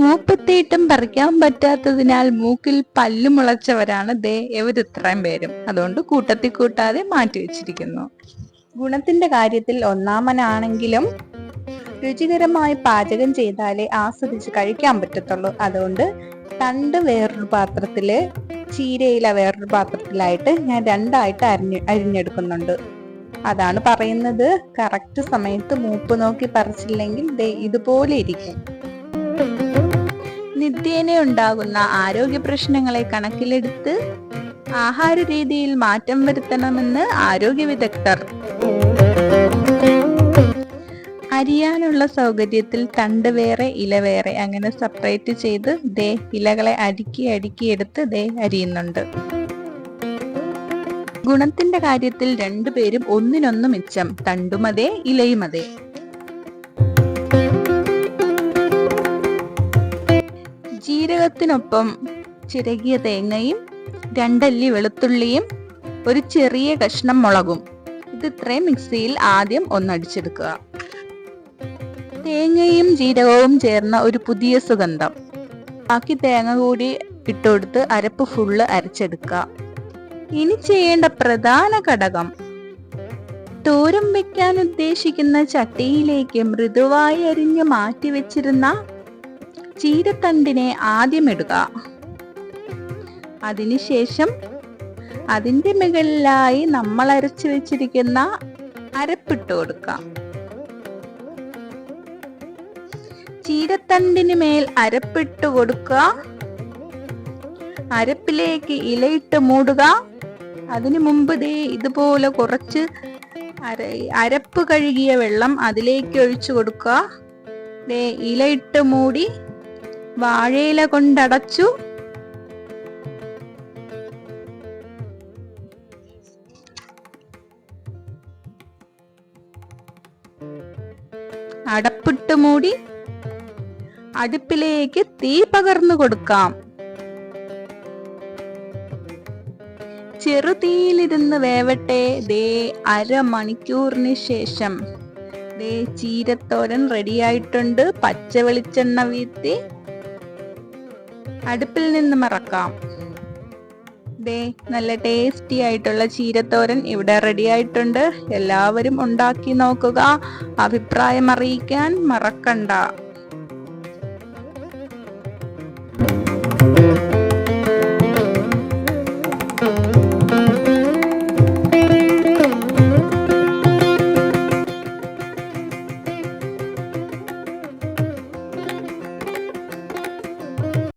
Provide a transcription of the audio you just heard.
മൂപ്പെത്തിയിട്ടും പറിക്കാൻ പറ്റാത്തതിനാൽ മൂക്കിൽ പല്ലു മുളച്ചവരാണ് ഇവരിത്രയും പേരും. അതുകൊണ്ട് കൂട്ടത്തിൽ കൂട്ടാതെ മാറ്റിവെച്ചിരിക്കുന്നു. ഗുണത്തിന്റെ കാര്യത്തിൽ ഒന്നാമനാണെങ്കിലും രുചികരമായി പാചകം ചെയ്താലേ ആസ്വദിച്ച് കഴിക്കാൻ പറ്റത്തുള്ളൂ. അതുകൊണ്ട് തണ്ട് വേറൊരു പാത്രത്തില്, ചീരയില വേറൊരു പാത്രത്തിലായിട്ട് ഞാൻ രണ്ടായിട്ട് അരിഞ്ഞെടുക്കുന്നുണ്ട്. അതാണ് പറയുന്നത്, കറക്റ്റ് സമയത്ത് മൂപ്പ് നോക്കി പറിച്ചില്ലെങ്കിൽ ഇതുപോലെ ഇരിക്കും. നിത്യേന ഉണ്ടാകുന്ന ആരോഗ്യ പ്രശ്നങ്ങളെ കണക്കിലെടുത്ത് ആഹാര രീതിയിൽ മാറ്റം വരുത്തണമെന്ന് ആരോഗ്യ വിദഗ്ധർ. അരിയാനുള്ള സൗകര്യത്തിൽ തണ്ട് വേറെ ഇല വേറെ അങ്ങനെ സെപ്പറേറ്റ് ചെയ്ത് ഇലകളെ അടുക്കി എടുത്ത് അരിയുന്നുണ്ട്. ഗുണത്തിന്റെ കാര്യത്തിൽ രണ്ടുപേരും ഒന്നിനൊന്ന് മിച്ചം, തണ്ടുമതേ ഇലയുമതേ. ജീരകത്തിനൊപ്പം ചിരകിയ തേങ്ങയും 2 അല്ലി വെളുത്തുള്ളിയും ഒരു ചെറിയ കഷ്ണം മുളകും, ഇത്രയും മിക്സിയിൽ ആദ്യം ഒന്നടിച്ചെടുക്കുക. തേങ്ങയും ജീരകവും ചേർന്ന ഒരു പുതിയ സുഗന്ധം. ബാക്കി തേങ്ങ കൂടി ഇട്ടുകൊടുത്ത് അരപ്പ് ഫുള്ള് അരച്ചെടുക്കുക. ഇനി ചെയ്യേണ്ട പ്രധാന ഘടകം, തോരൻ വെക്കാൻ ഉദ്ദേശിക്കുന്ന ചട്ടിയിലേക്ക് മൃദുവായി അരിഞ്ഞ് മാറ്റി വെച്ചിരുന്ന ചീരത്തണ്ടിനെ ആദ്യം ഇടുക. അതിനുശേഷം അതിന്റെ മുകളിലായി നമ്മൾ അരച്ചു വെച്ചിരിക്കുന്ന അരപ്പിട്ട് കൊടുക്കാം. ചീരത്തണ്ടിന് മേൽ അരപ്പിട്ട് കൊടുക്കുക. അരപ്പിലേക്ക് ഇലയിട്ട് മൂടുക. അതിനു മുമ്പ് ഇതുപോലെ കുറച്ച് അരപ്പ് കഴുകിയ വെള്ളം അതിലേക്ക് ഒഴിച്ചു കൊടുക്കുക. ഇലയിട്ട് മൂടി വാഴയില കൊണ്ടടച്ചു. അടപ്പിട്ട് മൂടി അടുപ്പിലേക്ക് തീ പകർന്നു കൊടുക്കാം. ചെറുതീയിലിരുന്ന് വേവട്ടെ. അരമണിക്കൂറിന് ശേഷം ചീരത്തോരൻ റെഡിയായിട്ടുണ്ട്. പച്ച വെളിച്ചെണ്ണ വീഴ്ത്തി അടുപ്പിൽ നിന്ന് മറക്കാം. നല്ല ടേസ്റ്റി ആയിട്ടുള്ള ചീരത്തോരൻ ഇവിടെ റെഡി ആയിട്ടുണ്ട്. എല്ലാവരും ഉണ്ടാക്കി നോക്കുക. അഭിപ്രായം അറിയിക്കാൻ മറക്കണ്ട.